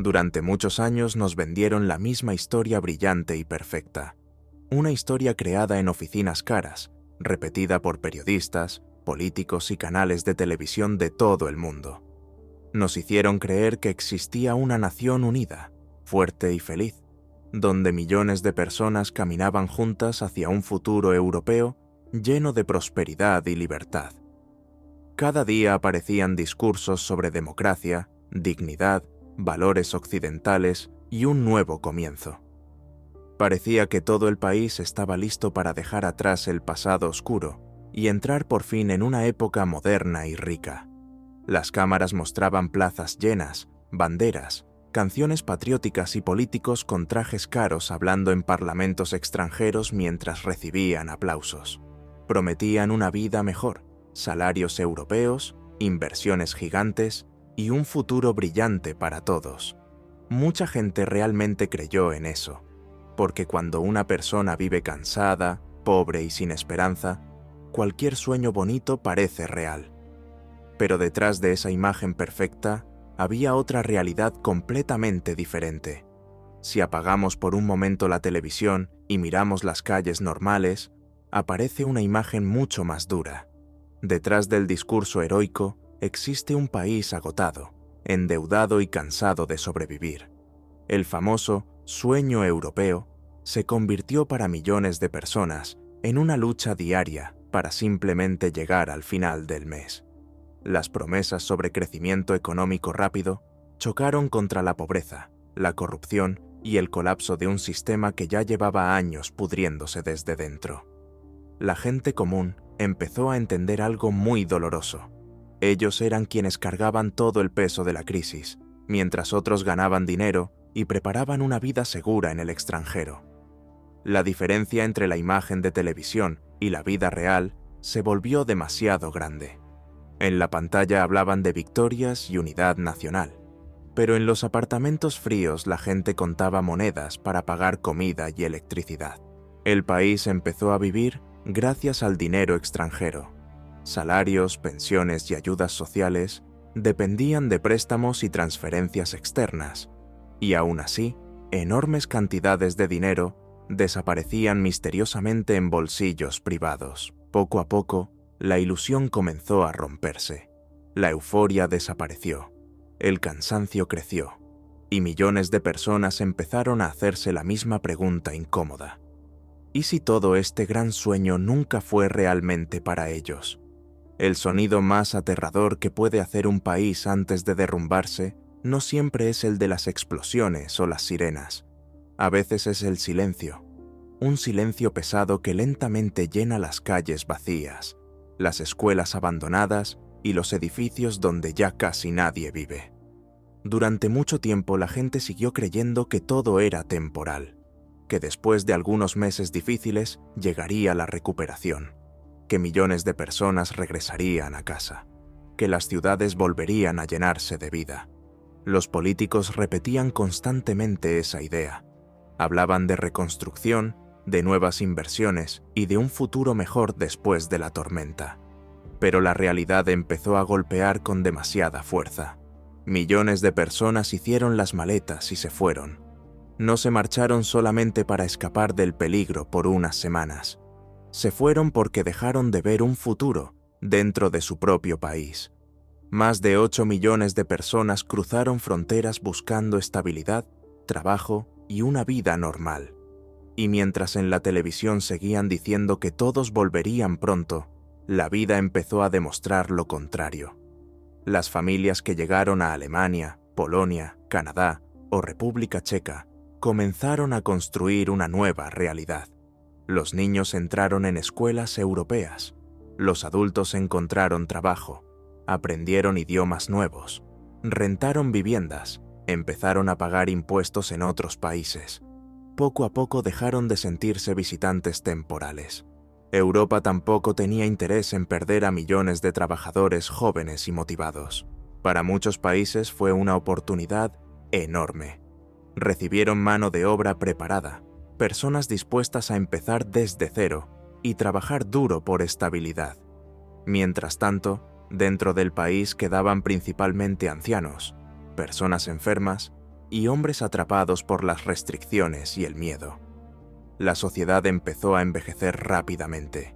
Durante muchos años nos vendieron la misma historia brillante y perfecta. Una historia creada en oficinas caras, repetida por periodistas, políticos y canales de televisión de todo el mundo. Nos hicieron creer que existía una nación unida, fuerte y feliz, donde millones de personas caminaban juntas hacia un futuro europeo lleno de prosperidad y libertad. Cada día aparecían discursos sobre democracia, dignidad, valores occidentales y un nuevo comienzo. Parecía que todo el país estaba listo para dejar atrás el pasado oscuro y entrar por fin en una época moderna y rica. Las cámaras mostraban plazas llenas, banderas, canciones patrióticas y políticos con trajes caros hablando en parlamentos extranjeros mientras recibían aplausos. Prometían una vida mejor, salarios europeos, inversiones gigantes y un futuro brillante para todos. Mucha gente realmente creyó en eso, porque cuando una persona vive cansada, pobre y sin esperanza, cualquier sueño bonito parece real. Pero detrás de esa imagen perfecta había otra realidad completamente diferente. Si apagamos por un momento la televisión y miramos las calles normales, aparece una imagen mucho más dura. Detrás del discurso heroico existe un país agotado, endeudado y cansado de sobrevivir. El famoso sueño europeo se convirtió para millones de personas en una lucha diaria para simplemente llegar al final del mes. Las promesas sobre crecimiento económico rápido chocaron contra la pobreza, la corrupción y el colapso de un sistema que ya llevaba años pudriéndose desde dentro. La gente común empezó a entender algo muy doloroso. Ellos eran quienes cargaban todo el peso de la crisis, mientras otros ganaban dinero y preparaban una vida segura en el extranjero. La diferencia entre la imagen de televisión y la vida real se volvió demasiado grande. En la pantalla hablaban de victorias y unidad nacional, pero en los apartamentos fríos la gente contaba monedas para pagar comida y electricidad. El país empezó a vivir gracias al dinero extranjero. Salarios, pensiones y ayudas sociales dependían de préstamos y transferencias externas, y aún así, enormes cantidades de dinero desaparecían misteriosamente en bolsillos privados. Poco a poco, la ilusión comenzó a romperse. La euforia desapareció, el cansancio creció, y millones de personas empezaron a hacerse la misma pregunta incómoda. ¿Y si todo este gran sueño nunca fue realmente para ellos? El sonido más aterrador que puede hacer un país antes de derrumbarse no siempre es el de las explosiones o las sirenas. A veces es el silencio, un silencio pesado que lentamente llena las calles vacías, las escuelas abandonadas y los edificios donde ya casi nadie vive. Durante mucho tiempo la gente siguió creyendo que todo era temporal, que después de algunos meses difíciles llegaría la recuperación, que millones de personas regresarían a casa, que las ciudades volverían a llenarse de vida. Los políticos repetían constantemente esa idea. Hablaban de reconstrucción, de nuevas inversiones y de un futuro mejor después de la tormenta. Pero la realidad empezó a golpear con demasiada fuerza. Millones de personas hicieron las maletas y se fueron. No se marcharon solamente para escapar del peligro por unas semanas. Se fueron porque dejaron de ver un futuro dentro de su propio país. Más de 8 millones de personas cruzaron fronteras buscando estabilidad, trabajo y una vida normal. Y mientras en la televisión seguían diciendo que todos volverían pronto, la vida empezó a demostrar lo contrario. Las familias que llegaron a Alemania, Polonia, Canadá o República Checa comenzaron a construir una nueva realidad. Los niños entraron en escuelas europeas, los adultos encontraron trabajo, aprendieron idiomas nuevos, rentaron viviendas, empezaron a pagar impuestos en otros países. Poco a poco dejaron de sentirse visitantes temporales. Europa tampoco tenía interés en perder a millones de trabajadores jóvenes y motivados. Para muchos países fue una oportunidad enorme. Recibieron mano de obra preparada, personas dispuestas a empezar desde cero y trabajar duro por estabilidad. Mientras tanto, dentro del país quedaban principalmente ancianos, personas enfermas y hombres atrapados por las restricciones y el miedo. La sociedad empezó a envejecer rápidamente.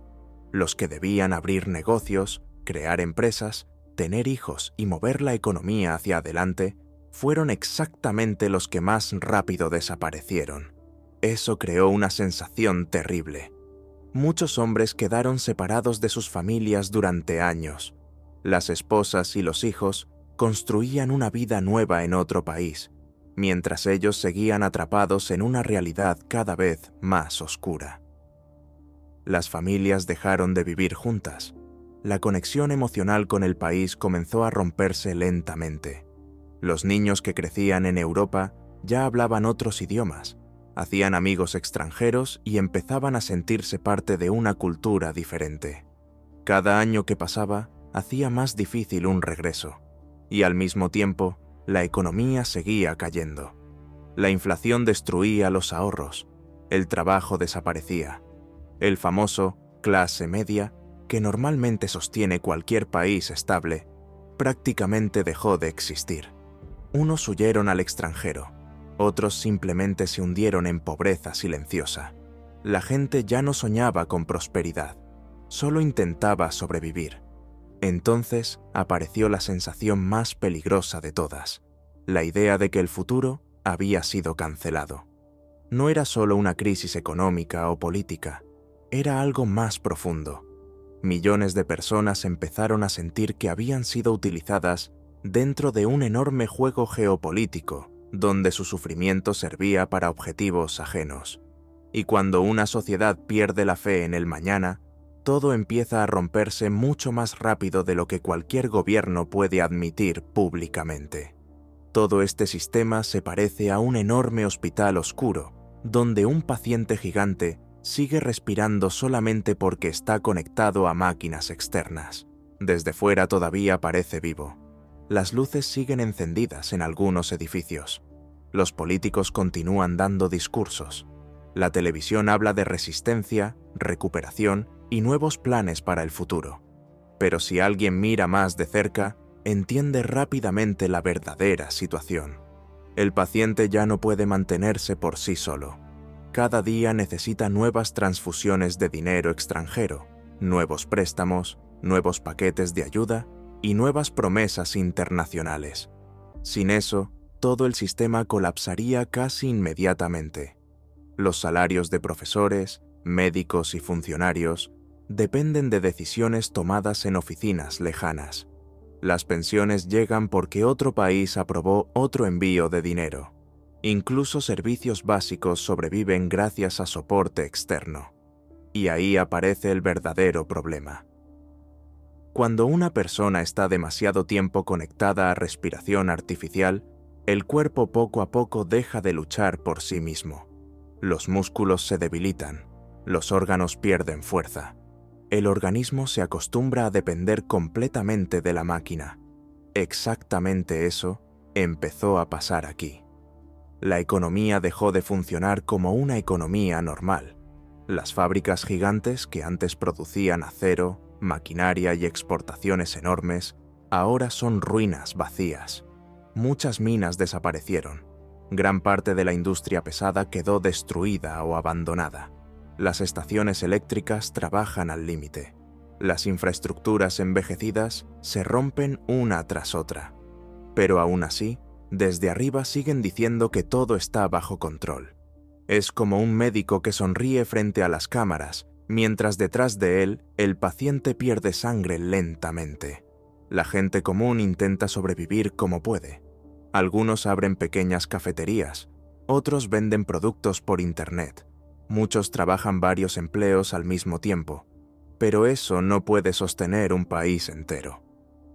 Los que debían abrir negocios, crear empresas, tener hijos y mover la economía hacia adelante fueron exactamente los que más rápido desaparecieron. Eso creó una sensación terrible. Muchos hombres quedaron separados de sus familias durante años. Las esposas y los hijos construían una vida nueva en otro país, mientras ellos seguían atrapados en una realidad cada vez más oscura. Las familias dejaron de vivir juntas. La conexión emocional con el país comenzó a romperse lentamente. Los niños que crecían en Europa ya hablaban otros idiomas, hacían amigos extranjeros y empezaban a sentirse parte de una cultura diferente. Cada año que pasaba hacía más difícil un regreso, y al mismo tiempo, la economía seguía cayendo. La inflación destruía los ahorros, el trabajo desaparecía. El famoso clase media, que normalmente sostiene cualquier país estable, prácticamente dejó de existir. Unos huyeron al extranjero, otros simplemente se hundieron en pobreza silenciosa. La gente ya no soñaba con prosperidad, solo intentaba sobrevivir. Entonces apareció la sensación más peligrosa de todas, la idea de que el futuro había sido cancelado. No era solo una crisis económica o política, era algo más profundo. Millones de personas empezaron a sentir que habían sido utilizadas dentro de un enorme juego geopolítico, donde su sufrimiento servía para objetivos ajenos. Y cuando una sociedad pierde la fe en el mañana, todo empieza a romperse mucho más rápido de lo que cualquier gobierno puede admitir públicamente. Todo este sistema se parece a un enorme hospital oscuro, donde un paciente gigante sigue respirando solamente porque está conectado a máquinas externas. Desde fuera todavía parece vivo. Las luces siguen encendidas en algunos edificios. Los políticos continúan dando discursos. La televisión habla de resistencia, recuperación y nuevos planes para el futuro. Pero si alguien mira más de cerca, entiende rápidamente la verdadera situación. El paciente ya no puede mantenerse por sí solo. Cada día necesita nuevas transfusiones de dinero extranjero, nuevos préstamos, nuevos paquetes de ayuda y nuevas promesas internacionales. Sin eso, todo el sistema colapsaría casi inmediatamente. Los salarios de profesores, médicos y funcionarios dependen de decisiones tomadas en oficinas lejanas. Las pensiones llegan porque otro país aprobó otro envío de dinero. Incluso servicios básicos sobreviven gracias a soporte externo. Y ahí aparece el verdadero problema. Cuando una persona está demasiado tiempo conectada a respiración artificial, el cuerpo poco a poco deja de luchar por sí mismo. Los músculos se debilitan, los órganos pierden fuerza. El organismo se acostumbra a depender completamente de la máquina. Exactamente eso empezó a pasar aquí. La economía dejó de funcionar como una economía normal. Las fábricas gigantes que antes producían acero, maquinaria y exportaciones enormes, ahora son ruinas vacías. Muchas minas desaparecieron. Gran parte de la industria pesada quedó destruida o abandonada. Las estaciones eléctricas trabajan al límite. Las infraestructuras envejecidas se rompen una tras otra. Pero aún así, desde arriba siguen diciendo que todo está bajo control. Es como un médico que sonríe frente a las cámaras, mientras detrás de él el paciente pierde sangre lentamente. La gente común intenta sobrevivir como puede. Algunos abren pequeñas cafeterías, otros venden productos por internet. Muchos trabajan varios empleos al mismo tiempo, pero eso no puede sostener un país entero.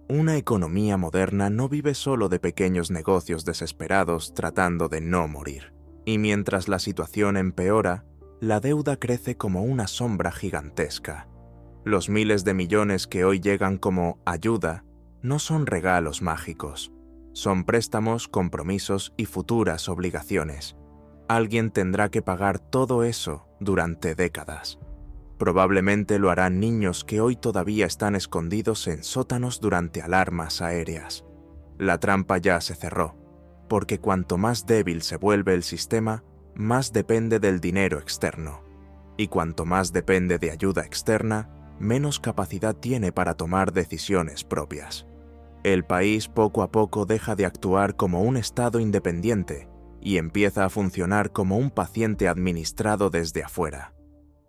Una economía moderna no vive solo de pequeños negocios desesperados tratando de no morir. Y mientras la situación empeora, la deuda crece como una sombra gigantesca. Los miles de millones que hoy llegan como ayuda no son regalos mágicos. Son préstamos, compromisos y futuras obligaciones. Alguien tendrá que pagar todo eso durante décadas. Probablemente lo harán niños que hoy todavía están escondidos en sótanos durante alarmas aéreas. La trampa ya se cerró. porque cuanto más débil se vuelve el sistema, más depende del dinero externo. Y cuanto más depende de ayuda externa, menos capacidad tiene para tomar decisiones propias. El país poco a poco deja de actuar como un Estado independiente y empieza a funcionar como un paciente administrado desde afuera.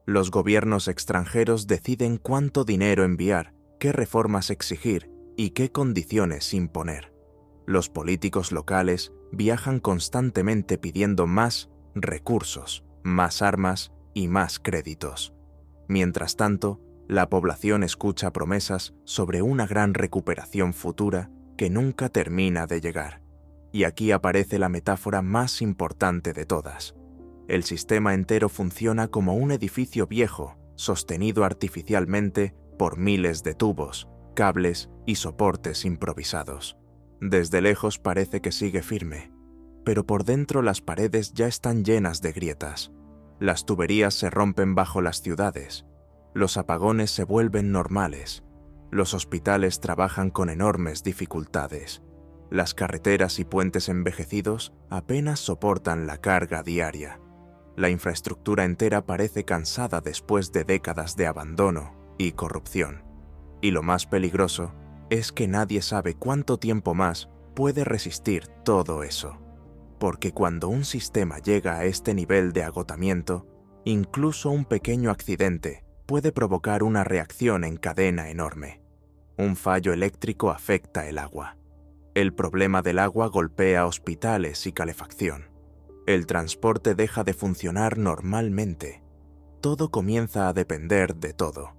Los gobiernos extranjeros deciden cuánto dinero enviar, qué reformas exigir y qué condiciones imponer. Los políticos locales viajan constantemente pidiendo más recursos, más armas y más créditos. Mientras tanto, la población escucha promesas sobre una gran recuperación futura que nunca termina de llegar. Y aquí aparece la metáfora más importante de todas. El sistema entero funciona como un edificio viejo, sostenido artificialmente por miles de tubos, cables y soportes improvisados. Desde lejos parece que sigue firme, pero por dentro las paredes ya están llenas de grietas. Las tuberías se rompen bajo las ciudades. Los apagones se vuelven normales. Los hospitales trabajan con enormes dificultades. Las carreteras y puentes envejecidos apenas soportan la carga diaria. La infraestructura entera parece cansada después de décadas de abandono y corrupción. Y lo más peligroso es que nadie sabe cuánto tiempo más puede resistir todo eso. Porque cuando un sistema llega a este nivel de agotamiento, incluso un pequeño accidente puede provocar una reacción en cadena enorme. Un fallo eléctrico afecta el agua. El problema del agua golpea hospitales y calefacción. El transporte deja de funcionar normalmente. Todo comienza a depender de todo.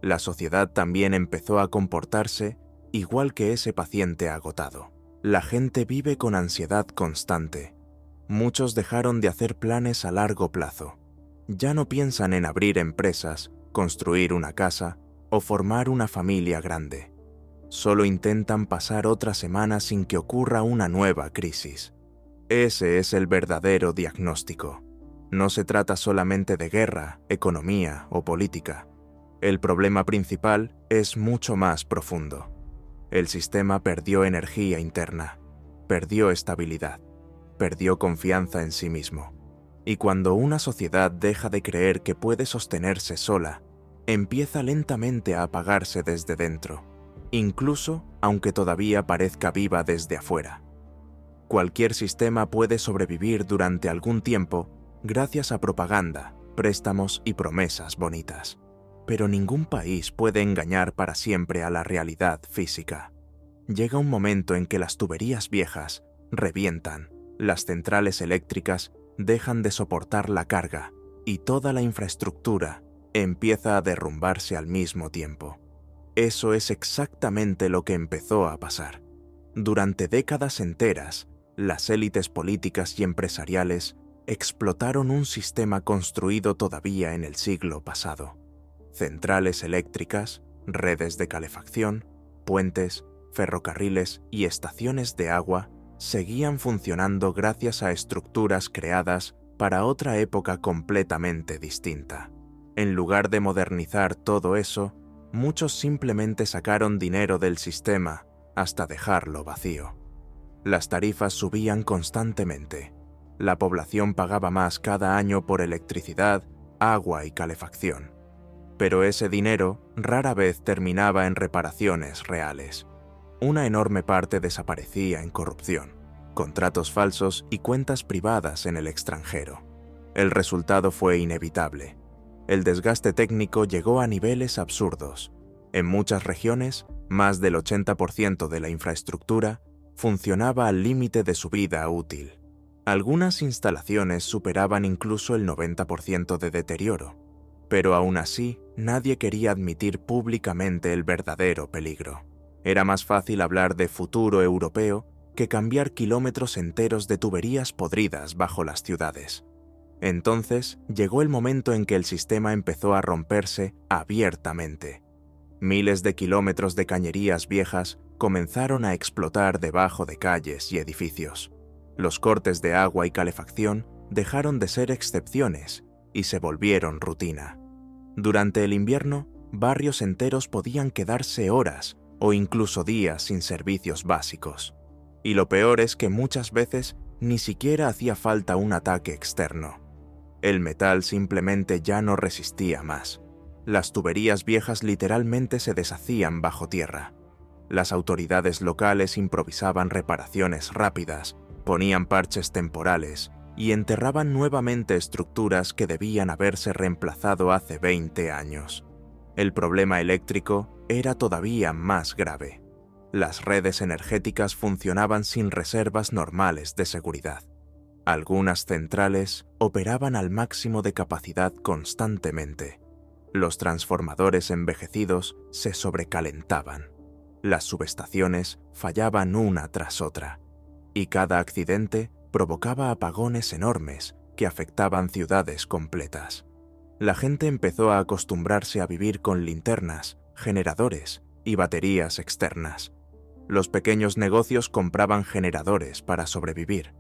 La sociedad también empezó a comportarse igual que ese paciente agotado. La gente vive con ansiedad constante. Muchos dejaron de hacer planes a largo plazo. Ya no piensan en abrir empresas, construir una casa o formar una familia grande. Solo intentan pasar otra semana sin que ocurra una nueva crisis. Ese es el verdadero diagnóstico. No se trata solamente de guerra, economía o política. El problema principal es mucho más profundo. El sistema perdió energía interna, perdió estabilidad, perdió confianza en sí mismo. Y cuando una sociedad deja de creer que puede sostenerse sola, empieza lentamente a apagarse desde dentro, incluso aunque todavía parezca viva desde afuera. Cualquier sistema puede sobrevivir durante algún tiempo gracias a propaganda, préstamos y promesas bonitas. Pero ningún país puede engañar para siempre a la realidad física. Llega un momento en que las tuberías viejas revientan, las centrales eléctricas dejan de soportar la carga y toda la infraestructura empieza a derrumbarse al mismo tiempo. Eso es exactamente lo que empezó a pasar. Durante décadas enteras, las élites políticas y empresariales explotaron un sistema construido todavía en el siglo pasado. Centrales eléctricas, redes de calefacción, puentes, ferrocarriles y estaciones de agua seguían funcionando gracias a estructuras creadas para otra época completamente distinta. En lugar de modernizar todo eso, muchos simplemente sacaron dinero del sistema hasta dejarlo vacío. Las tarifas subían constantemente. La población pagaba más cada año por electricidad, agua y calefacción. Pero ese dinero rara vez terminaba en reparaciones reales. Una enorme parte desaparecía en corrupción, contratos falsos y cuentas privadas en el extranjero. El resultado fue inevitable. El desgaste técnico llegó a niveles absurdos. En muchas regiones, más del 80% de la infraestructura funcionaba al límite de su vida útil. Algunas instalaciones superaban incluso el 90% de deterioro, pero aún así nadie quería admitir públicamente el verdadero peligro. Era más fácil hablar de futuro europeo que cambiar kilómetros enteros de tuberías podridas bajo las ciudades. Entonces llegó el momento en que el sistema empezó a romperse abiertamente. Miles de kilómetros de cañerías viejas comenzaron a explotar debajo de calles y edificios. Los cortes de agua y calefacción dejaron de ser excepciones y se volvieron rutina. Durante el invierno, barrios enteros podían quedarse horas o incluso días sin servicios básicos. Y lo peor es que muchas veces ni siquiera hacía falta un ataque externo. El metal simplemente ya no resistía más. Las tuberías viejas literalmente se deshacían bajo tierra. Las autoridades locales improvisaban reparaciones rápidas, ponían parches temporales y enterraban nuevamente estructuras que debían haberse reemplazado hace 20 años. El problema eléctrico era todavía más grave. Las redes energéticas funcionaban sin reservas normales de seguridad. Algunas centrales operaban al máximo de capacidad constantemente. Los transformadores envejecidos se sobrecalentaban. Las subestaciones fallaban una tras otra. Y cada accidente provocaba apagones enormes que afectaban ciudades completas. La gente empezó a acostumbrarse a vivir con linternas, generadores y baterías externas. Los pequeños negocios compraban generadores para sobrevivir.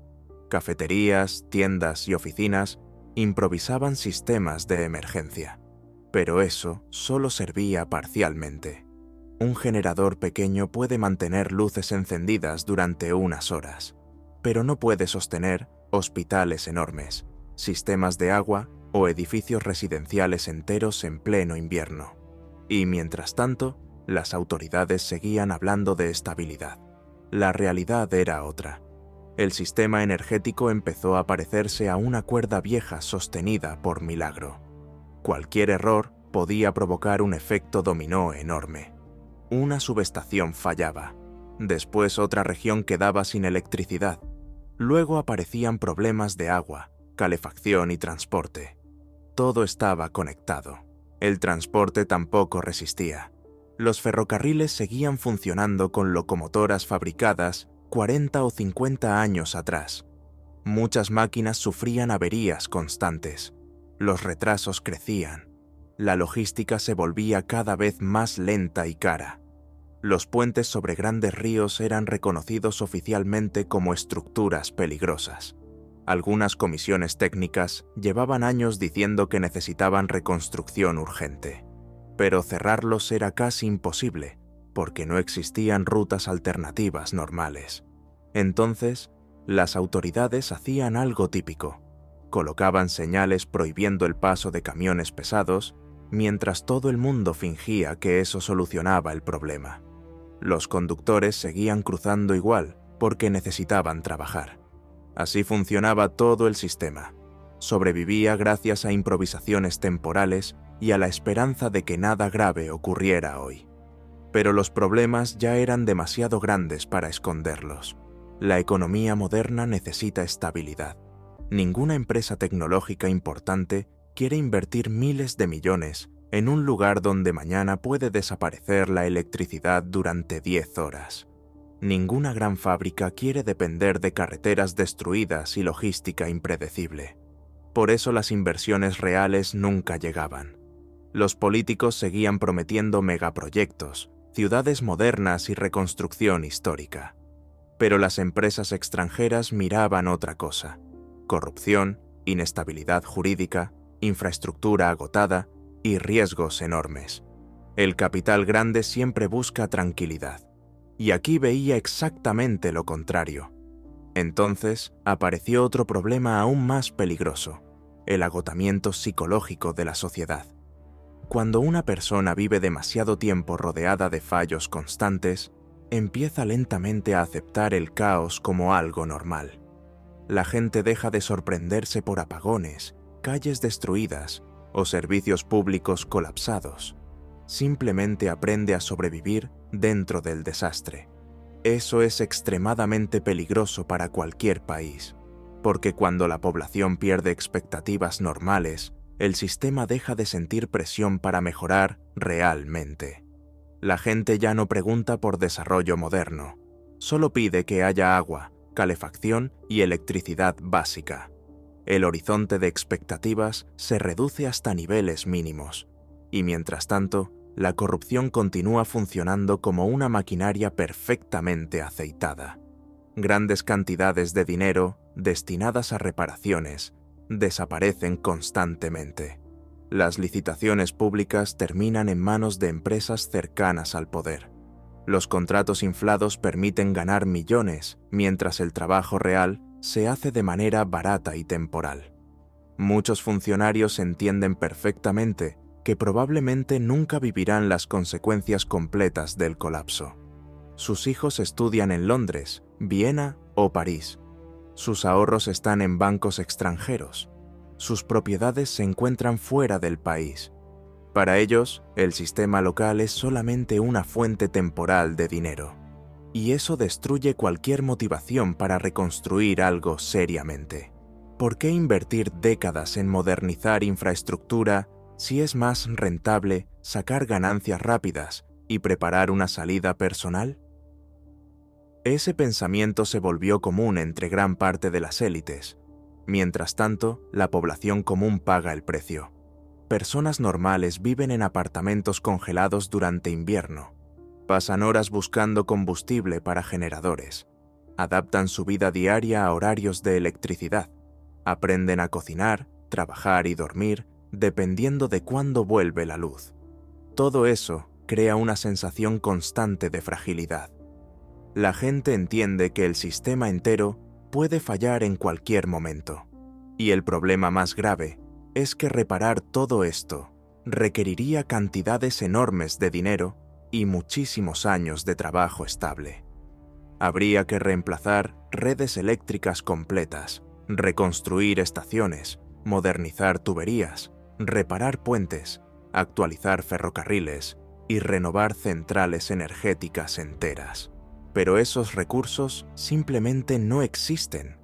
Cafeterías, tiendas y oficinas improvisaban sistemas de emergencia. Pero eso solo servía parcialmente. Un generador pequeño puede mantener luces encendidas durante unas horas, pero no puede sostener hospitales enormes, sistemas de agua o edificios residenciales enteros en pleno invierno. Y mientras tanto, las autoridades seguían hablando de estabilidad. La realidad era otra. El sistema energético empezó a parecerse a una cuerda vieja sostenida por milagro. Cualquier error podía provocar un efecto dominó enorme. Una subestación fallaba. Después otra región quedaba sin electricidad. Luego aparecían problemas de agua, calefacción y transporte. Todo estaba conectado. El transporte tampoco resistía. Los ferrocarriles seguían funcionando con locomotoras fabricadas 40 o 50 años atrás. Muchas máquinas sufrían averías constantes. Los retrasos crecían. La logística se volvía cada vez más lenta y cara. Los puentes sobre grandes ríos eran reconocidos oficialmente como estructuras peligrosas. Algunas comisiones técnicas llevaban años diciendo que necesitaban reconstrucción urgente. Pero cerrarlos era casi imposible, porque no existían rutas alternativas normales. Entonces, las autoridades hacían algo típico. Colocaban señales prohibiendo el paso de camiones pesados, mientras todo el mundo fingía que eso solucionaba el problema. Los conductores seguían cruzando igual, porque necesitaban trabajar. Así funcionaba todo el sistema. Sobrevivía gracias a improvisaciones temporales y a la esperanza de que nada grave ocurriera hoy. Pero los problemas ya eran demasiado grandes para esconderlos. La economía moderna necesita estabilidad. Ninguna empresa tecnológica importante quiere invertir miles de millones en un lugar donde mañana puede desaparecer la electricidad durante 10 horas. Ninguna gran fábrica quiere depender de carreteras destruidas y logística impredecible. Por eso las inversiones reales nunca llegaban. Los políticos seguían prometiendo megaproyectos, ciudades modernas y reconstrucción histórica. Pero las empresas extranjeras miraban otra cosa: corrupción, inestabilidad jurídica, infraestructura agotada y riesgos enormes. El capital grande siempre busca tranquilidad, y aquí veía exactamente lo contrario. Entonces apareció otro problema aún más peligroso: el agotamiento psicológico de la sociedad. Cuando una persona vive demasiado tiempo rodeada de fallos constantes, empieza lentamente a aceptar el caos como algo normal. La gente deja de sorprenderse por apagones, calles destruidas o servicios públicos colapsados. Simplemente aprende a sobrevivir dentro del desastre. Eso es extremadamente peligroso para cualquier país, porque cuando la población pierde expectativas normales, el sistema deja de sentir presión para mejorar realmente. La gente ya no pregunta por desarrollo moderno, solo pide que haya agua, calefacción y electricidad básica. El horizonte de expectativas se reduce hasta niveles mínimos, y mientras tanto, la corrupción continúa funcionando como una maquinaria perfectamente aceitada. Grandes cantidades de dinero, destinadas a reparaciones, desaparecen constantemente. Las licitaciones públicas terminan en manos de empresas cercanas al poder. Los contratos inflados permiten ganar millones, mientras el trabajo real se hace de manera barata y temporal. Muchos funcionarios entienden perfectamente que probablemente nunca vivirán las consecuencias completas del colapso. Sus hijos estudian en Londres, Viena o París. Sus ahorros están en bancos extranjeros. Sus propiedades se encuentran fuera del país. Para ellos, el sistema local es solamente una fuente temporal de dinero. Y eso destruye cualquier motivación para reconstruir algo seriamente. ¿Por qué invertir décadas en modernizar infraestructura si es más rentable sacar ganancias rápidas y preparar una salida personal? Ese pensamiento se volvió común entre gran parte de las élites. Mientras tanto, la población común paga el precio. Personas normales viven en apartamentos congelados durante invierno. Pasan horas buscando combustible para generadores. Adaptan su vida diaria a horarios de electricidad. Aprenden a cocinar, trabajar y dormir dependiendo de cuándo vuelve la luz. Todo eso crea una sensación constante de fragilidad. La gente entiende que el sistema entero puede fallar en cualquier momento. Y el problema más grave es que reparar todo esto requeriría cantidades enormes de dinero y muchísimos años de trabajo estable. Habría que reemplazar redes eléctricas completas, reconstruir estaciones, modernizar tuberías, reparar puentes, actualizar ferrocarriles y renovar centrales energéticas enteras. Pero esos recursos simplemente no existen.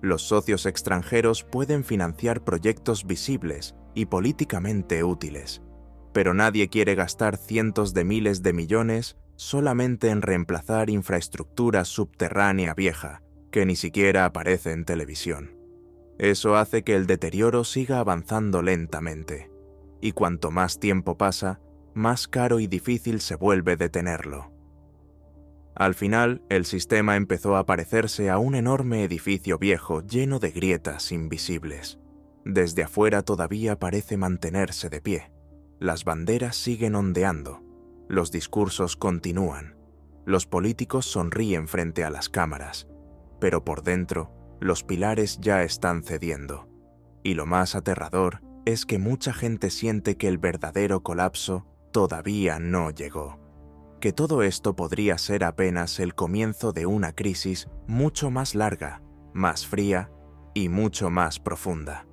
Los socios extranjeros pueden financiar proyectos visibles y políticamente útiles, pero nadie quiere gastar cientos de miles de millones solamente en reemplazar infraestructura subterránea vieja, que ni siquiera aparece en televisión. Eso hace que el deterioro siga avanzando lentamente, y cuanto más tiempo pasa, más caro y difícil se vuelve detenerlo. Al final, el sistema empezó a parecerse a un enorme edificio viejo lleno de grietas invisibles. Desde afuera todavía parece mantenerse de pie. Las banderas siguen ondeando. Los discursos continúan. Los políticos sonríen frente a las cámaras. Pero por dentro, los pilares ya están cediendo. Y lo más aterrador es que mucha gente siente que el verdadero colapso todavía no llegó. Que todo esto podría ser apenas el comienzo de una crisis mucho más larga, más fría y mucho más profunda.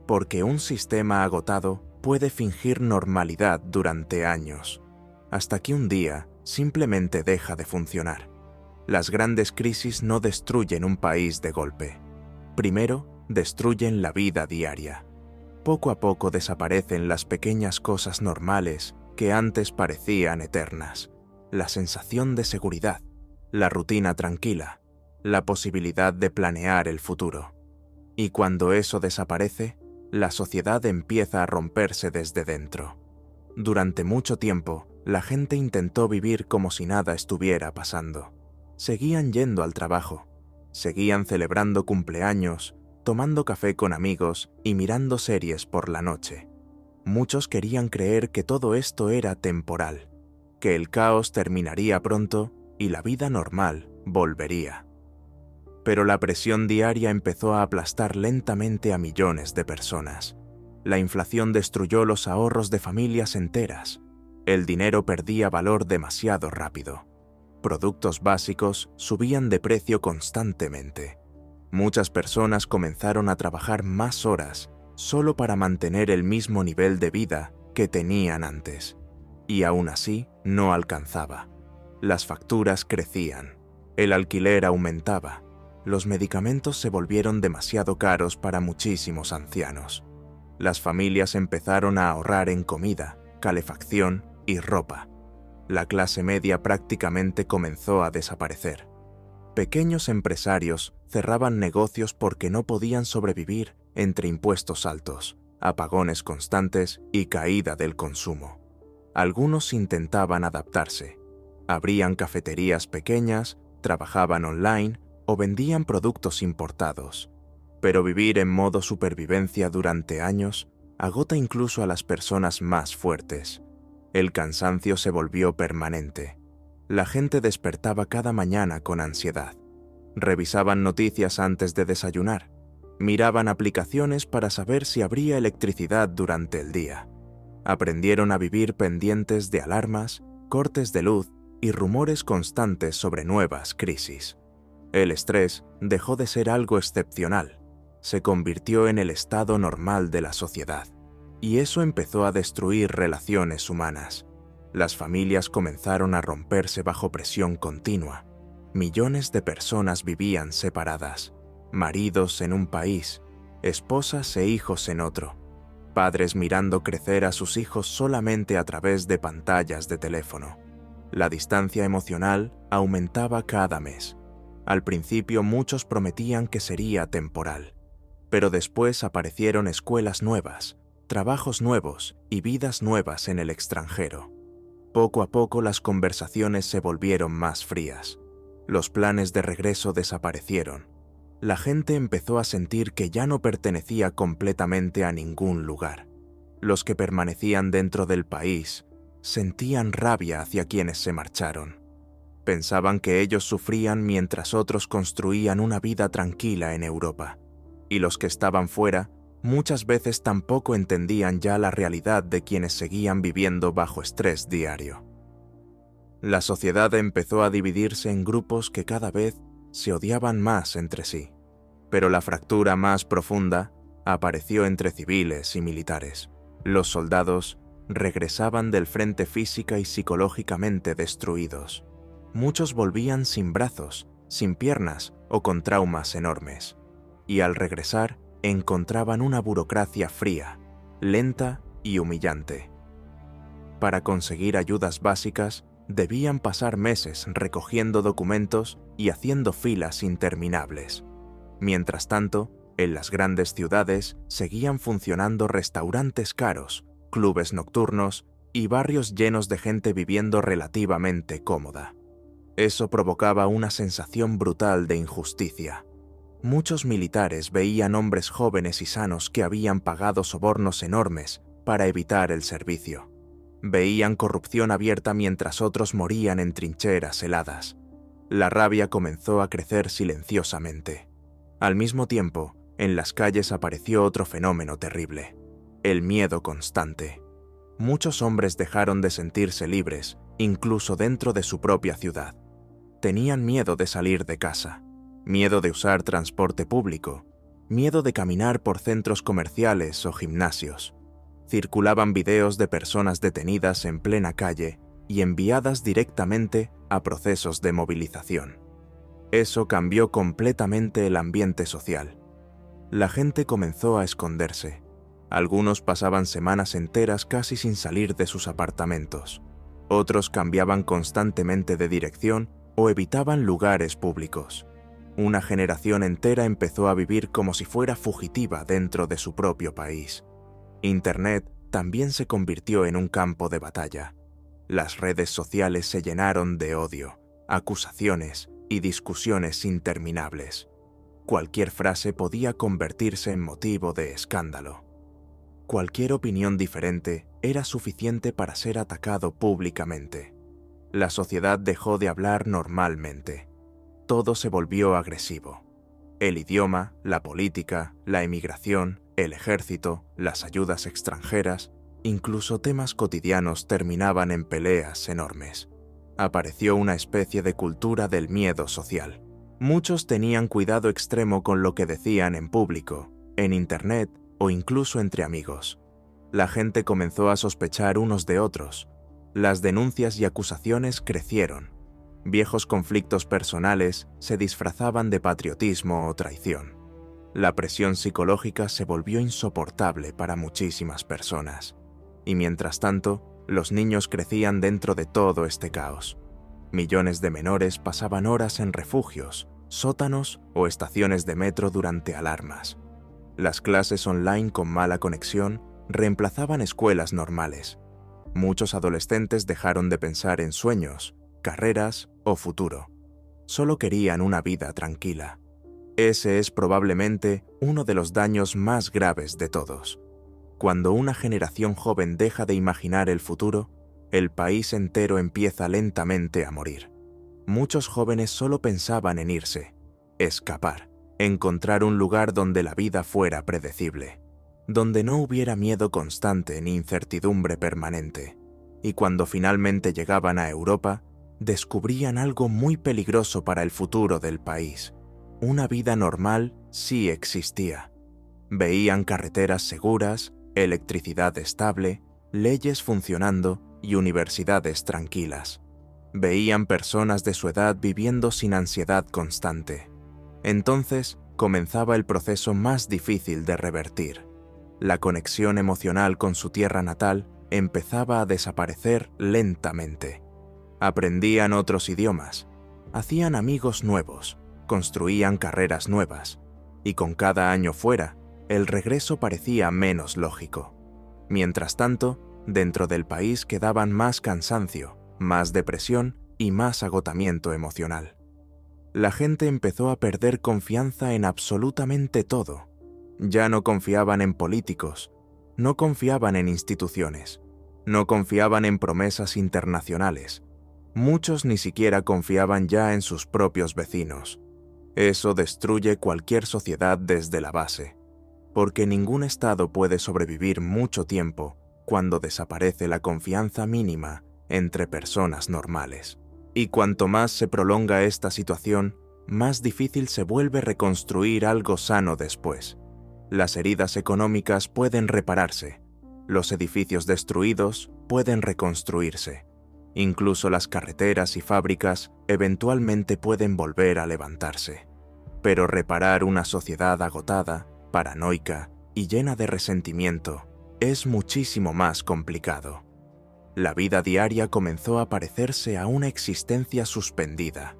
Porque un sistema agotado puede fingir normalidad durante años, hasta que un día simplemente deja de funcionar. Las grandes crisis no destruyen un país de golpe. Primero, destruyen la vida diaria. Poco a poco desaparecen las pequeñas cosas normales que antes parecían eternas. La sensación de seguridad, la rutina tranquila, la posibilidad de planear el futuro. Y cuando eso desaparece, la sociedad empieza a romperse desde dentro. Durante mucho tiempo, la gente intentó vivir como si nada estuviera pasando. Seguían yendo al trabajo, seguían celebrando cumpleaños, tomando café con amigos y mirando series por la noche. Muchos querían creer que todo esto era temporal, que el caos terminaría pronto y la vida normal volvería. Pero la presión diaria empezó a aplastar lentamente a millones de personas. La inflación destruyó los ahorros de familias enteras. El dinero perdía valor demasiado rápido. Productos básicos subían de precio constantemente. Muchas personas comenzaron a trabajar más horas solo para mantener el mismo nivel de vida que tenían antes. Y aún así, no alcanzaba. Las facturas crecían, el alquiler aumentaba, los medicamentos se volvieron demasiado caros para muchísimos ancianos. Las familias empezaron a ahorrar en comida, calefacción y ropa. La clase media prácticamente comenzó a desaparecer. Pequeños empresarios cerraban negocios porque no podían sobrevivir entre impuestos altos, apagones constantes y caída del consumo. Algunos intentaban adaptarse. Abrían cafeterías pequeñas, trabajaban online o vendían productos importados. Pero vivir en modo supervivencia durante años agota incluso a las personas más fuertes. El cansancio se volvió permanente. La gente despertaba cada mañana con ansiedad. Revisaban noticias antes de desayunar. Miraban aplicaciones para saber si habría electricidad durante el día. Aprendieron a vivir pendientes de alarmas, cortes de luz y rumores constantes sobre nuevas crisis. El estrés dejó de ser algo excepcional. Se convirtió en el estado normal de la sociedad. Y eso empezó a destruir relaciones humanas. Las familias comenzaron a romperse bajo presión continua. Millones de personas vivían separadas. Maridos en un país, esposas e hijos en otro. Padres mirando crecer a sus hijos solamente a través de pantallas de teléfono. La distancia emocional aumentaba cada mes. Al principio muchos prometían que sería temporal, pero después aparecieron escuelas nuevas, trabajos nuevos y vidas nuevas en el extranjero. Poco a poco las conversaciones se volvieron más frías. Los planes de regreso desaparecieron. La gente empezó a sentir que ya no pertenecía completamente a ningún lugar. Los que permanecían dentro del país sentían rabia hacia quienes se marcharon. Pensaban que ellos sufrían mientras otros construían una vida tranquila en Europa. Y los que estaban fuera muchas veces tampoco entendían ya la realidad de quienes seguían viviendo bajo estrés diario. La sociedad empezó a dividirse en grupos que cada vez se odiaban más entre sí, pero la fractura más profunda apareció entre civiles y militares. Los soldados regresaban del frente física y psicológicamente destruidos. Muchos volvían sin brazos, sin piernas o con traumas enormes, y al regresar encontraban una burocracia fría, lenta y humillante. Para conseguir ayudas básicas, debían pasar meses recogiendo documentos y haciendo filas interminables. Mientras tanto, en las grandes ciudades seguían funcionando restaurantes caros, clubes nocturnos y barrios llenos de gente viviendo relativamente cómoda. Eso provocaba una sensación brutal de injusticia. Muchos militares veían hombres jóvenes y sanos que habían pagado sobornos enormes para evitar el servicio. Veían corrupción abierta mientras otros morían en trincheras heladas. La rabia comenzó a crecer silenciosamente. Al mismo tiempo, en las calles apareció otro fenómeno terrible: el miedo constante. Muchos hombres dejaron de sentirse libres, incluso dentro de su propia ciudad. Tenían miedo de salir de casa, miedo de usar transporte público, miedo de caminar por centros comerciales o gimnasios. Circulaban videos de personas detenidas en plena calle y enviadas directamente a procesos de movilización. Eso cambió completamente el ambiente social. La gente comenzó a esconderse. Algunos pasaban semanas enteras casi sin salir de sus apartamentos. Otros cambiaban constantemente de dirección o evitaban lugares públicos. Una generación entera empezó a vivir como si fuera fugitiva dentro de su propio país. Internet también se convirtió en un campo de batalla. Las redes sociales se llenaron de odio, acusaciones y discusiones interminables. Cualquier frase podía convertirse en motivo de escándalo. Cualquier opinión diferente era suficiente para ser atacado públicamente. La sociedad dejó de hablar normalmente. Todo se volvió agresivo. El idioma, la política, la emigración, el ejército, las ayudas extranjeras, incluso temas cotidianos terminaban en peleas enormes. Apareció una especie de cultura del miedo social. Muchos tenían cuidado extremo con lo que decían en público, en internet o incluso entre amigos. La gente comenzó a sospechar unos de otros. Las denuncias y acusaciones crecieron. Viejos conflictos personales se disfrazaban de patriotismo o traición. La presión psicológica se volvió insoportable para muchísimas personas. Y mientras tanto, los niños crecían dentro de todo este caos. Millones de menores pasaban horas en refugios, sótanos o estaciones de metro durante alarmas. Las clases online con mala conexión reemplazaban escuelas normales. Muchos adolescentes dejaron de pensar en sueños, carreras o futuro. Solo querían una vida tranquila. Ese es probablemente uno de los daños más graves de todos. Cuando una generación joven deja de imaginar el futuro, el país entero empieza lentamente a morir. Muchos jóvenes solo pensaban en irse, escapar, encontrar un lugar donde la vida fuera predecible, donde no hubiera miedo constante ni incertidumbre permanente. Y cuando finalmente llegaban a Europa, descubrían algo muy peligroso para el futuro del país. Una vida normal sí existía. Veían carreteras seguras, electricidad estable, leyes funcionando y universidades tranquilas. Veían personas de su edad viviendo sin ansiedad constante. Entonces comenzaba el proceso más difícil de revertir. La conexión emocional con su tierra natal empezaba a desaparecer lentamente. Aprendían otros idiomas, hacían amigos nuevos, construían carreras nuevas, y con cada año fuera, el regreso parecía menos lógico. Mientras tanto, dentro del país quedaban más cansancio, más depresión y más agotamiento emocional. La gente empezó a perder confianza en absolutamente todo. Ya no confiaban en políticos, no confiaban en instituciones, no confiaban en promesas internacionales. Muchos ni siquiera confiaban ya en sus propios vecinos. Eso destruye cualquier sociedad desde la base, porque ningún Estado puede sobrevivir mucho tiempo cuando desaparece la confianza mínima entre personas normales. Y cuanto más se prolonga esta situación, más difícil se vuelve reconstruir algo sano después. Las heridas económicas pueden repararse, los edificios destruidos pueden reconstruirse, incluso las carreteras y fábricas eventualmente pueden volver a levantarse. Pero reparar una sociedad agotada, paranoica y llena de resentimiento es muchísimo más complicado. La vida diaria comenzó a parecerse a una existencia suspendida.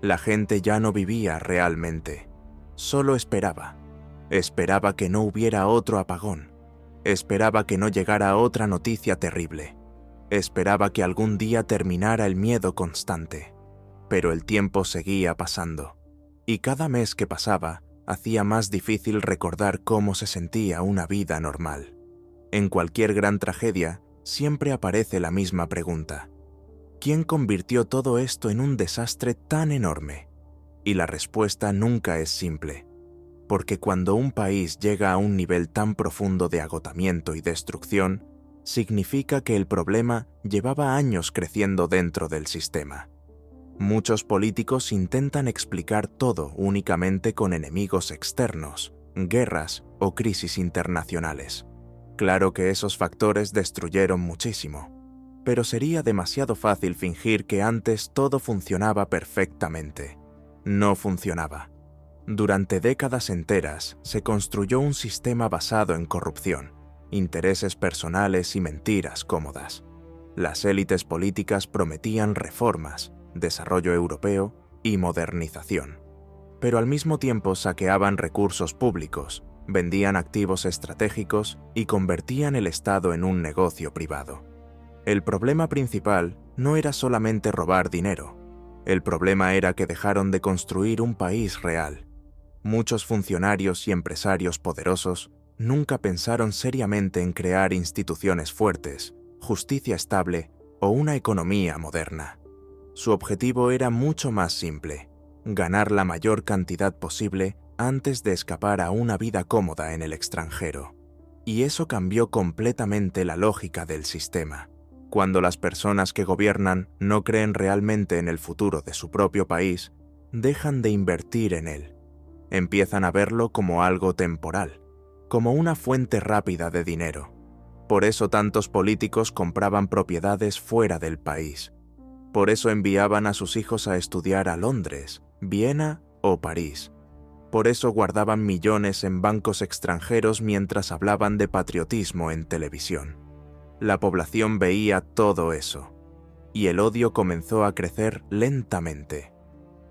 La gente ya no vivía realmente, solo esperaba. Esperaba que no hubiera otro apagón, esperaba que no llegara otra noticia terrible, esperaba que algún día terminara el miedo constante. Pero el tiempo seguía pasando, y cada mes que pasaba hacía más difícil recordar cómo se sentía una vida normal. En cualquier gran tragedia, siempre aparece la misma pregunta: ¿quién convirtió todo esto en un desastre tan enorme? Y la respuesta nunca es simple, porque cuando un país llega a un nivel tan profundo de agotamiento y destrucción, significa que el problema llevaba años creciendo dentro del sistema. Muchos políticos intentan explicar todo únicamente con enemigos externos, guerras o crisis internacionales. Claro que esos factores destruyeron muchísimo, pero sería demasiado fácil fingir que antes todo funcionaba perfectamente. No funcionaba. Durante décadas enteras se construyó un sistema basado en corrupción, intereses personales y mentiras cómodas. Las élites políticas prometían reformas, desarrollo europeo y modernización, pero al mismo tiempo saqueaban recursos públicos, vendían activos estratégicos y convertían el Estado en un negocio privado. El problema principal no era solamente robar dinero. El problema era que dejaron de construir un país real. Muchos funcionarios y empresarios poderosos nunca pensaron seriamente en crear instituciones fuertes, justicia estable o una economía moderna. Su objetivo era mucho más simple: ganar la mayor cantidad posible antes de escapar a una vida cómoda en el extranjero. Y eso cambió completamente la lógica del sistema. Cuando las personas que gobiernan no creen realmente en el futuro de su propio país, dejan de invertir en él. Empiezan a verlo como algo temporal, como una fuente rápida de dinero. Por eso tantos políticos compraban propiedades fuera del país. Por eso enviaban a sus hijos a estudiar a Londres, Viena o París. Por eso guardaban millones en bancos extranjeros mientras hablaban de patriotismo en televisión. La población veía todo eso, y el odio comenzó a crecer lentamente.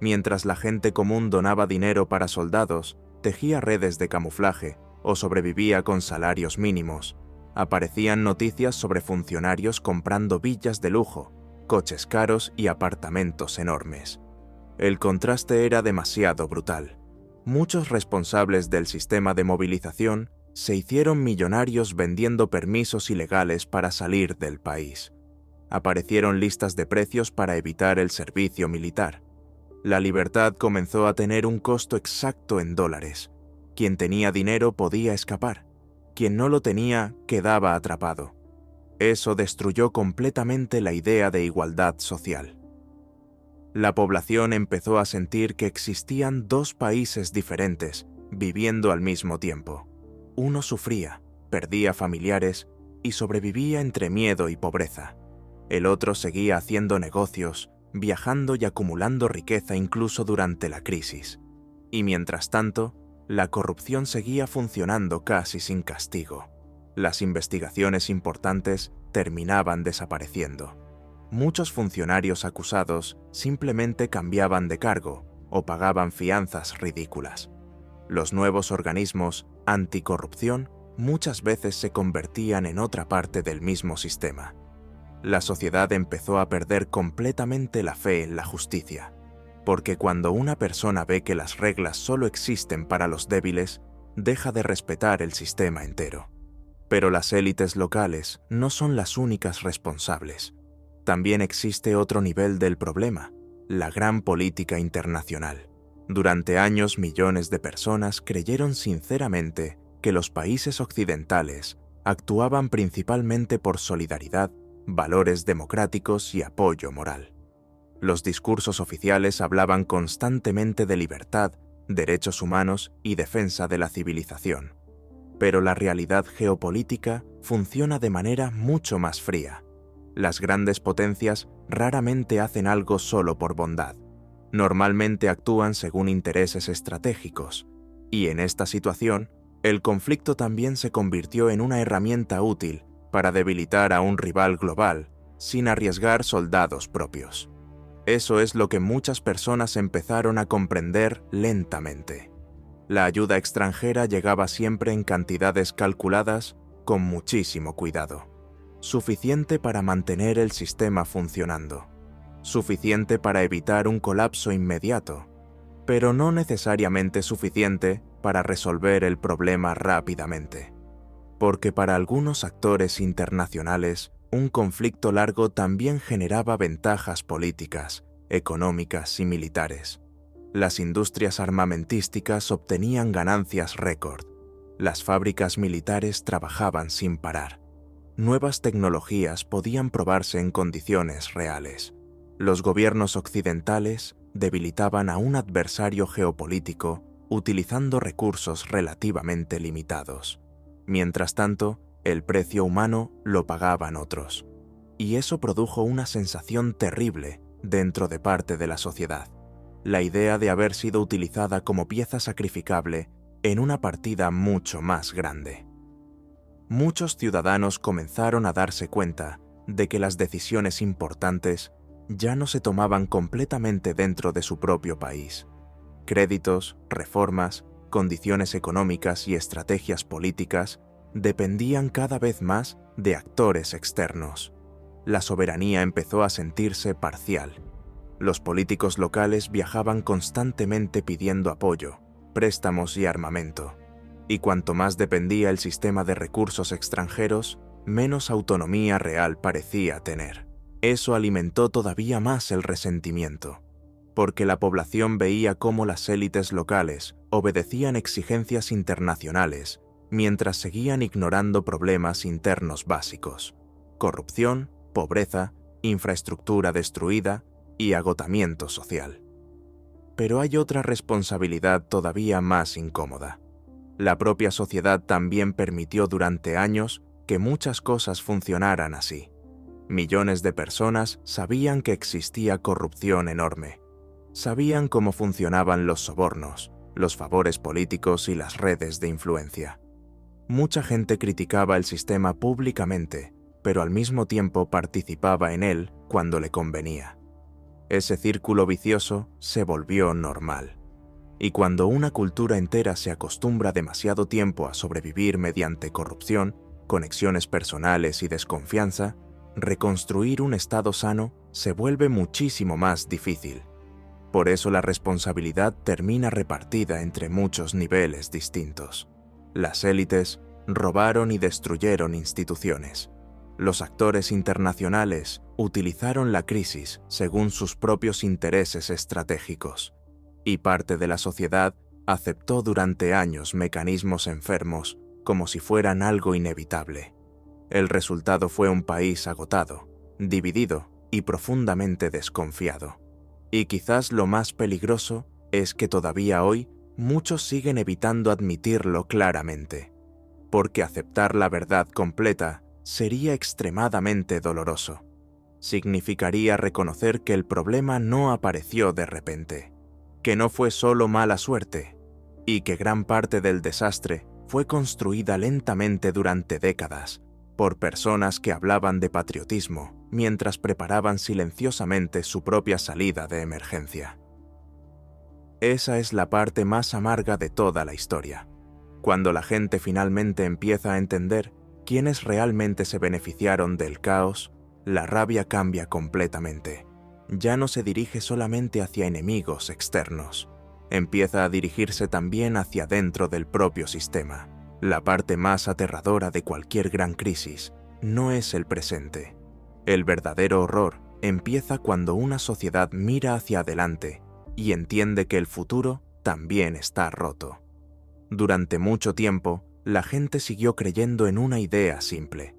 Mientras la gente común donaba dinero para soldados, tejía redes de camuflaje o sobrevivía con salarios mínimos, aparecían noticias sobre funcionarios comprando villas de lujo, coches caros y apartamentos enormes. El contraste era demasiado brutal. Muchos responsables del sistema de movilización se hicieron millonarios vendiendo permisos ilegales para salir del país. Aparecieron listas de precios para evitar el servicio militar. La libertad comenzó a tener un costo exacto en dólares. Quien tenía dinero podía escapar. Quien no lo tenía quedaba atrapado. Eso destruyó completamente la idea de igualdad social. La población empezó a sentir que existían dos países diferentes viviendo al mismo tiempo. Uno sufría, perdía familiares y sobrevivía entre miedo y pobreza. El otro seguía haciendo negocios, viajando y acumulando riqueza incluso durante la crisis. Y mientras tanto, la corrupción seguía funcionando casi sin castigo. Las investigaciones importantes terminaban desapareciendo. Muchos funcionarios acusados simplemente cambiaban de cargo o pagaban fianzas ridículas. Los nuevos organismos anticorrupción muchas veces se convertían en otra parte del mismo sistema. La sociedad empezó a perder completamente la fe en la justicia, porque cuando una persona ve que las reglas solo existen para los débiles, deja de respetar el sistema entero. Pero las élites locales no son las únicas responsables. También existe otro nivel del problema, la gran política internacional. Durante años, millones de personas creyeron sinceramente que los países occidentales actuaban principalmente por solidaridad, valores democráticos y apoyo moral. Los discursos oficiales hablaban constantemente de libertad, derechos humanos y defensa de la civilización. Pero la realidad geopolítica funciona de manera mucho más fría. Las grandes potencias raramente hacen algo solo por bondad. Normalmente actúan según intereses estratégicos, y en esta situación, el conflicto también se convirtió en una herramienta útil para debilitar a un rival global sin arriesgar soldados propios. Eso es lo que muchas personas empezaron a comprender lentamente. La ayuda extranjera llegaba siempre en cantidades calculadas con muchísimo cuidado. Suficiente para mantener el sistema funcionando. Suficiente para evitar un colapso inmediato, pero no necesariamente suficiente para resolver el problema rápidamente. Porque para algunos actores internacionales, un conflicto largo también generaba ventajas políticas, económicas y militares. Las industrias armamentísticas obtenían ganancias récord. Las fábricas militares trabajaban sin parar. Nuevas tecnologías podían probarse en condiciones reales. Los gobiernos occidentales debilitaban a un adversario geopolítico utilizando recursos relativamente limitados. Mientras tanto, el precio humano lo pagaban otros. Y eso produjo una sensación terrible dentro de parte de la sociedad. La idea de haber sido utilizada como pieza sacrificable en una partida mucho más grande. Muchos ciudadanos comenzaron a darse cuenta de que las decisiones importantes ya no se tomaban completamente dentro de su propio país. Créditos, reformas, condiciones económicas y estrategias políticas dependían cada vez más de actores externos. La soberanía empezó a sentirse parcial. Los políticos locales viajaban constantemente pidiendo apoyo, préstamos y armamento. Y cuanto más dependía el sistema de recursos extranjeros, menos autonomía real parecía tener. Eso alimentó todavía más el resentimiento, porque la población veía cómo las élites locales obedecían exigencias internacionales mientras seguían ignorando problemas internos básicos: corrupción, pobreza, infraestructura destruida y agotamiento social. Pero hay otra responsabilidad todavía más incómoda. La propia sociedad también permitió durante años que muchas cosas funcionaran así. Millones de personas sabían que existía corrupción enorme. Sabían cómo funcionaban los sobornos, los favores políticos y las redes de influencia. Mucha gente criticaba el sistema públicamente, pero al mismo tiempo participaba en él cuando le convenía. Ese círculo vicioso se volvió normal. Y cuando una cultura entera se acostumbra demasiado tiempo a sobrevivir mediante corrupción, conexiones personales y desconfianza, reconstruir un estado sano se vuelve muchísimo más difícil. Por eso la responsabilidad termina repartida entre muchos niveles distintos. Las élites robaron y destruyeron instituciones. Los actores internacionales utilizaron la crisis según sus propios intereses estratégicos, y parte de la sociedad aceptó durante años mecanismos enfermos como si fueran algo inevitable. El resultado fue un país agotado, dividido y profundamente desconfiado. Y quizás lo más peligroso es que todavía hoy muchos siguen evitando admitirlo claramente, porque aceptar la verdad completa sería extremadamente doloroso. Significaría reconocer que el problema no apareció de repente, que no fue solo mala suerte, y que gran parte del desastre fue construida lentamente durante décadas por personas que hablaban de patriotismo mientras preparaban silenciosamente su propia salida de emergencia. Esa es la parte más amarga de toda la historia. Cuando la gente finalmente empieza a entender quiénes realmente se beneficiaron del caos, la rabia cambia completamente. Ya no se dirige solamente hacia enemigos externos. Empieza a dirigirse también hacia dentro del propio sistema. La parte más aterradora de cualquier gran crisis no es el presente. El verdadero horror empieza cuando una sociedad mira hacia adelante y entiende que el futuro también está roto. Durante mucho tiempo, la gente siguió creyendo en una idea simple.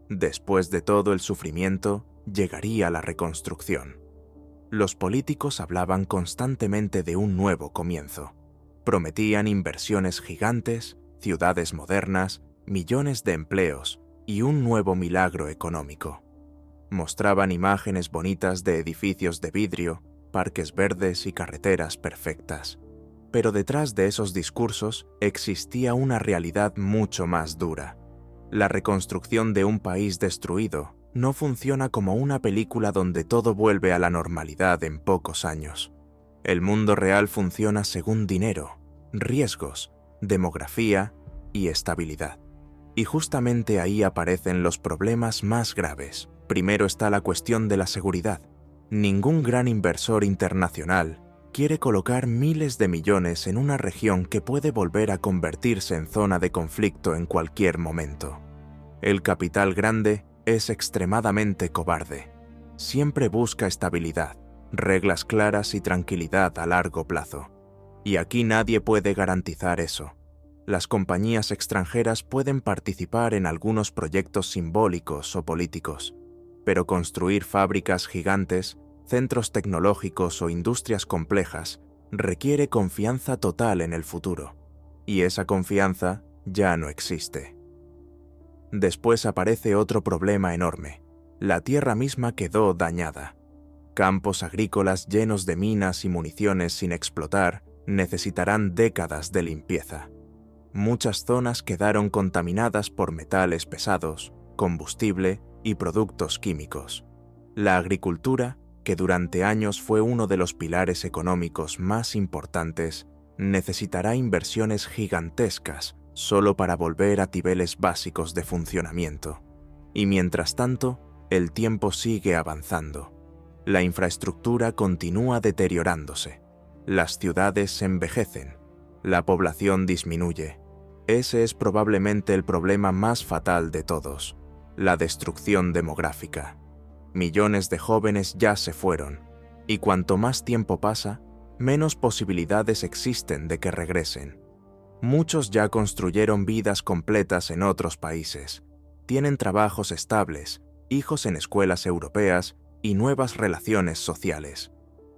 Después de todo el sufrimiento, llegaría la reconstrucción. Los políticos hablaban constantemente de un nuevo comienzo. Prometían inversiones gigantes, ciudades modernas, millones de empleos y un nuevo milagro económico. Mostraban imágenes bonitas de edificios de vidrio, parques verdes y carreteras perfectas. Pero detrás de esos discursos existía una realidad mucho más dura. La reconstrucción de un país destruido no funciona como una película donde todo vuelve a la normalidad en pocos años. El mundo real funciona según dinero, riesgos, demografía y estabilidad. Y justamente ahí aparecen los problemas más graves. Primero está la cuestión de la seguridad. Ningún gran inversor internacional quiere colocar miles de millones en una región que puede volver a convertirse en zona de conflicto en cualquier momento. El capital grande es extremadamente cobarde. Siempre busca estabilidad, reglas claras y tranquilidad a largo plazo. Y aquí nadie puede garantizar eso. Las compañías extranjeras pueden participar en algunos proyectos simbólicos o políticos, pero construir fábricas gigantes, centros tecnológicos o industrias complejas requiere confianza total en el futuro, y esa confianza ya no existe. Después aparece otro problema enorme. La tierra misma quedó dañada. Campos agrícolas llenos de minas y municiones sin explotar necesitarán décadas de limpieza. Muchas zonas quedaron contaminadas por metales pesados, combustible y productos químicos. La agricultura, que durante años fue uno de los pilares económicos más importantes, necesitará inversiones gigantescas solo para volver a niveles básicos de funcionamiento. Y mientras tanto, el tiempo sigue avanzando. La infraestructura continúa deteriorándose. Las ciudades se envejecen. La población disminuye. Ese es probablemente el problema más fatal de todos: la destrucción demográfica. Millones de jóvenes ya se fueron, y cuanto más tiempo pasa, menos posibilidades existen de que regresen. Muchos ya construyeron vidas completas en otros países, tienen trabajos estables, hijos en escuelas europeas y nuevas relaciones sociales.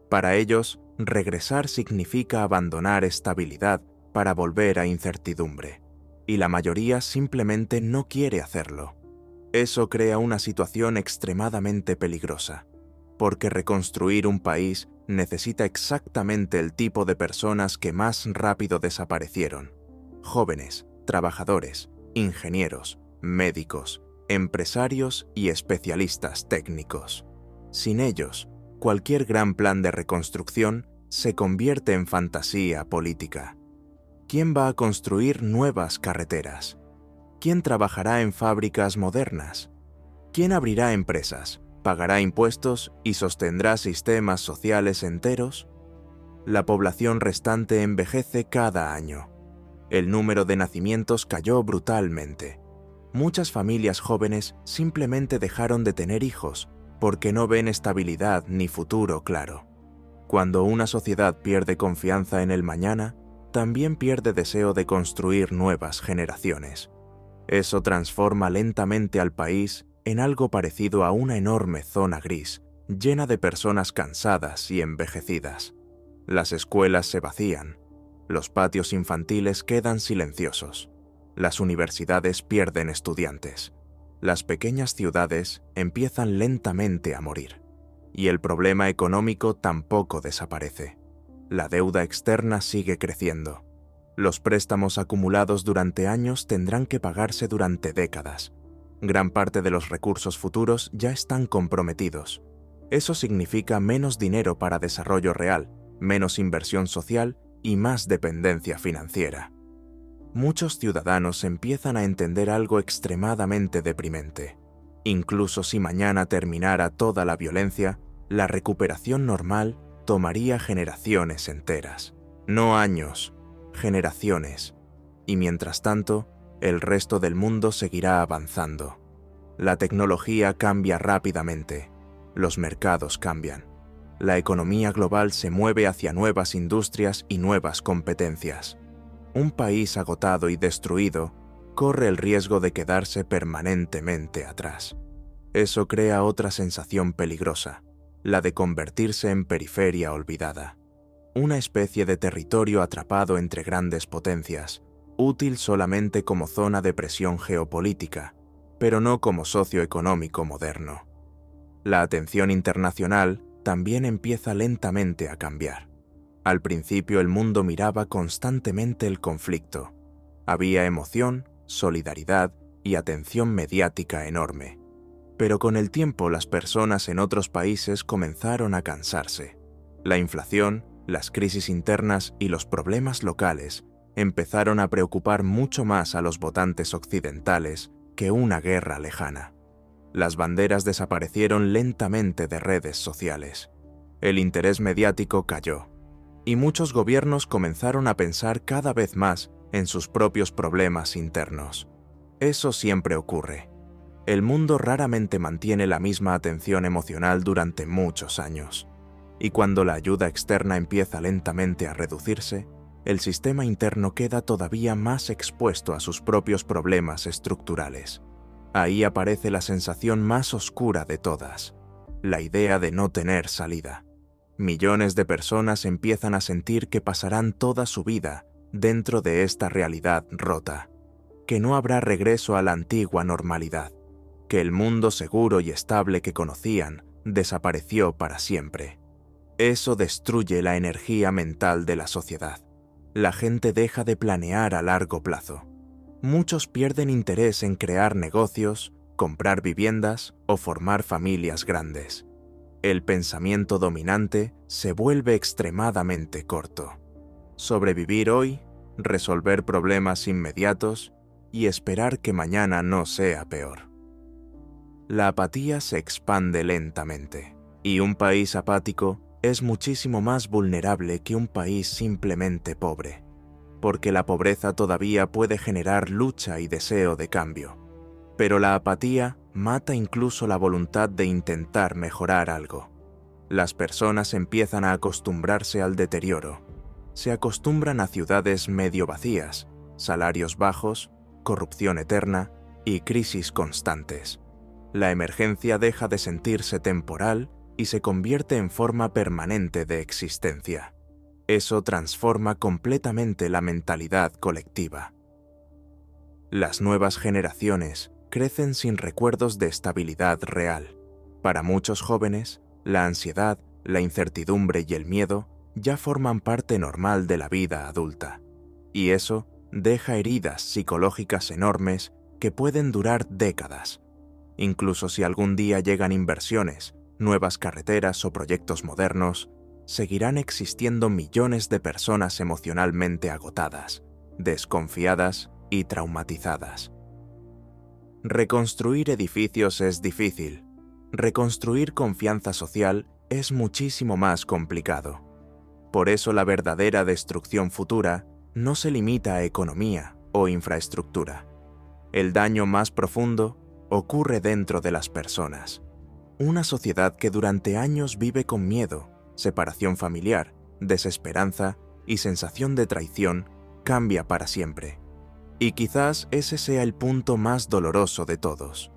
Para ellos, regresar significa abandonar estabilidad para volver a incertidumbre, y la mayoría simplemente no quiere hacerlo. Eso crea una situación extremadamente peligrosa, porque reconstruir un país necesita exactamente el tipo de personas que más rápido desaparecieron: jóvenes, trabajadores, ingenieros, médicos, empresarios y especialistas técnicos. Sin ellos, cualquier gran plan de reconstrucción se convierte en fantasía política. ¿Quién va a construir nuevas carreteras? ¿Quién trabajará en fábricas modernas? ¿Quién abrirá empresas, pagará impuestos y sostendrá sistemas sociales enteros? La población restante envejece cada año. El número de nacimientos cayó brutalmente. Muchas familias jóvenes simplemente dejaron de tener hijos porque no ven estabilidad ni futuro claro. Cuando una sociedad pierde confianza en el mañana, también pierde deseo de construir nuevas generaciones. Eso transforma lentamente al país en algo parecido a una enorme zona gris, llena de personas cansadas y envejecidas. Las escuelas se vacían, los patios infantiles quedan silenciosos, las universidades pierden estudiantes, las pequeñas ciudades empiezan lentamente a morir, y el problema económico tampoco desaparece. La deuda externa sigue creciendo. Los préstamos acumulados durante años tendrán que pagarse durante décadas. Gran parte de los recursos futuros ya están comprometidos. Eso significa menos dinero para desarrollo real, menos inversión social y más dependencia financiera. Muchos ciudadanos empiezan a entender algo extremadamente deprimente. Incluso si mañana terminara toda la violencia, la recuperación normal tomaría generaciones enteras. No años, generaciones. Y mientras tanto, el resto del mundo seguirá avanzando. La tecnología cambia rápidamente. Los mercados cambian. La economía global se mueve hacia nuevas industrias y nuevas competencias. Un país agotado y destruido corre el riesgo de quedarse permanentemente atrás. Eso crea otra sensación peligrosa, la de convertirse en periferia olvidada. Una especie de territorio atrapado entre grandes potencias, útil solamente como zona de presión geopolítica, pero no como socio económico moderno. La atención internacional también empieza lentamente a cambiar. Al principio el mundo miraba constantemente el conflicto. Había emoción, solidaridad y atención mediática enorme. Pero con el tiempo las personas en otros países comenzaron a cansarse. La inflación, las crisis internas y los problemas locales empezaron a preocupar mucho más a los votantes occidentales que una guerra lejana. Las banderas desaparecieron lentamente de redes sociales. El interés mediático cayó, y muchos gobiernos comenzaron a pensar cada vez más en sus propios problemas internos. Eso siempre ocurre. El mundo raramente mantiene la misma atención emocional durante muchos años. Y cuando la ayuda externa empieza lentamente a reducirse, el sistema interno queda todavía más expuesto a sus propios problemas estructurales. Ahí aparece la sensación más oscura de todas, la idea de no tener salida. Millones de personas empiezan a sentir que pasarán toda su vida dentro de esta realidad rota, que no habrá regreso a la antigua normalidad, que el mundo seguro y estable que conocían desapareció para siempre. Eso destruye la energía mental de la sociedad. La gente deja de planear a largo plazo. Muchos pierden interés en crear negocios, comprar viviendas o formar familias grandes. El pensamiento dominante se vuelve extremadamente corto. Sobrevivir hoy, resolver problemas inmediatos y esperar que mañana no sea peor. La apatía se expande lentamente, y un país apático es muchísimo más vulnerable que un país simplemente pobre, porque la pobreza todavía puede generar lucha y deseo de cambio, pero la apatía mata incluso la voluntad de intentar mejorar algo. Las personas empiezan a acostumbrarse al deterioro. Se acostumbran a ciudades medio vacías, salarios bajos, corrupción eterna y crisis constantes. La emergencia deja de sentirse temporal y se convierte en forma permanente de existencia. Eso transforma completamente la mentalidad colectiva. Las nuevas generaciones crecen sin recuerdos de estabilidad real. Para muchos jóvenes, la ansiedad, la incertidumbre y el miedo ya forman parte normal de la vida adulta. Y eso deja heridas psicológicas enormes que pueden durar décadas. Incluso si algún día llegan inversiones, nuevas carreteras o proyectos modernos, seguirán existiendo millones de personas emocionalmente agotadas, desconfiadas y traumatizadas. Reconstruir edificios es difícil. Reconstruir confianza social es muchísimo más complicado. Por eso la verdadera destrucción futura no se limita a economía o infraestructura. El daño más profundo ocurre dentro de las personas. Una sociedad que durante años vive con miedo, separación familiar, desesperanza y sensación de traición, cambia para siempre. Y quizás ese sea el punto más doloroso de todos.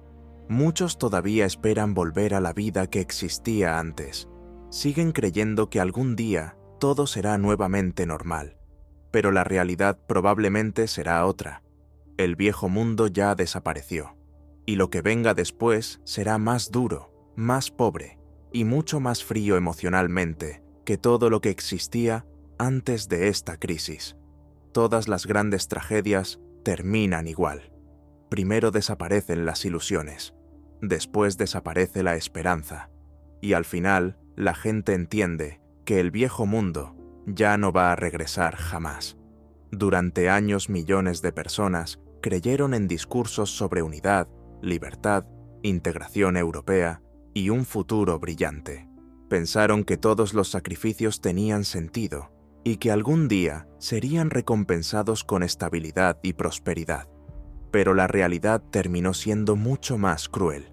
Muchos todavía esperan volver a la vida que existía antes. Siguen creyendo que algún día todo será nuevamente normal. Pero la realidad probablemente será otra. El viejo mundo ya desapareció. Y lo que venga después será más duro, más pobre y mucho más frío emocionalmente que todo lo que existía antes de esta crisis. Todas las grandes tragedias terminan igual. Primero desaparecen las ilusiones, después desaparece la esperanza, y al final la gente entiende que el viejo mundo ya no va a regresar jamás. Durante años millones de personas creyeron en discursos sobre unidad, libertad, integración europea y un futuro brillante. Pensaron que todos los sacrificios tenían sentido y que algún día serían recompensados con estabilidad y prosperidad. Pero la realidad terminó siendo mucho más cruel.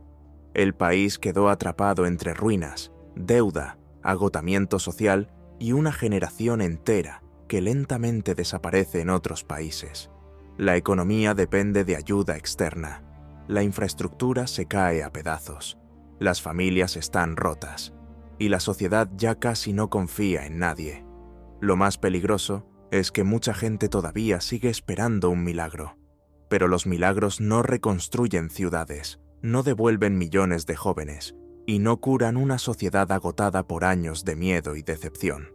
El país quedó atrapado entre ruinas, deuda, agotamiento social y una generación entera que lentamente desaparece en otros países. La economía depende de ayuda externa. La infraestructura se cae a pedazos. Las familias están rotas. Y la sociedad ya casi no confía en nadie. Lo más peligroso es que mucha gente todavía sigue esperando un milagro. Pero los milagros no reconstruyen ciudades, no devuelven millones de jóvenes y no curan una sociedad agotada por años de miedo y decepción.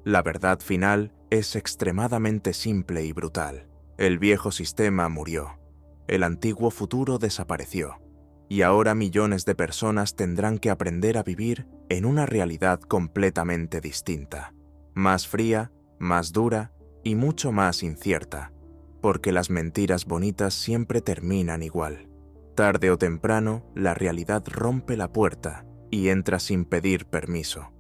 La verdad final es extremadamente simple y brutal. El viejo sistema murió. El antiguo futuro desapareció. Y ahora millones de personas tendrán que aprender a vivir en una realidad completamente distinta. Más fría, más dura y mucho más incierta. Porque las mentiras bonitas siempre terminan igual. Tarde o temprano, la realidad rompe la puerta y entra sin pedir permiso.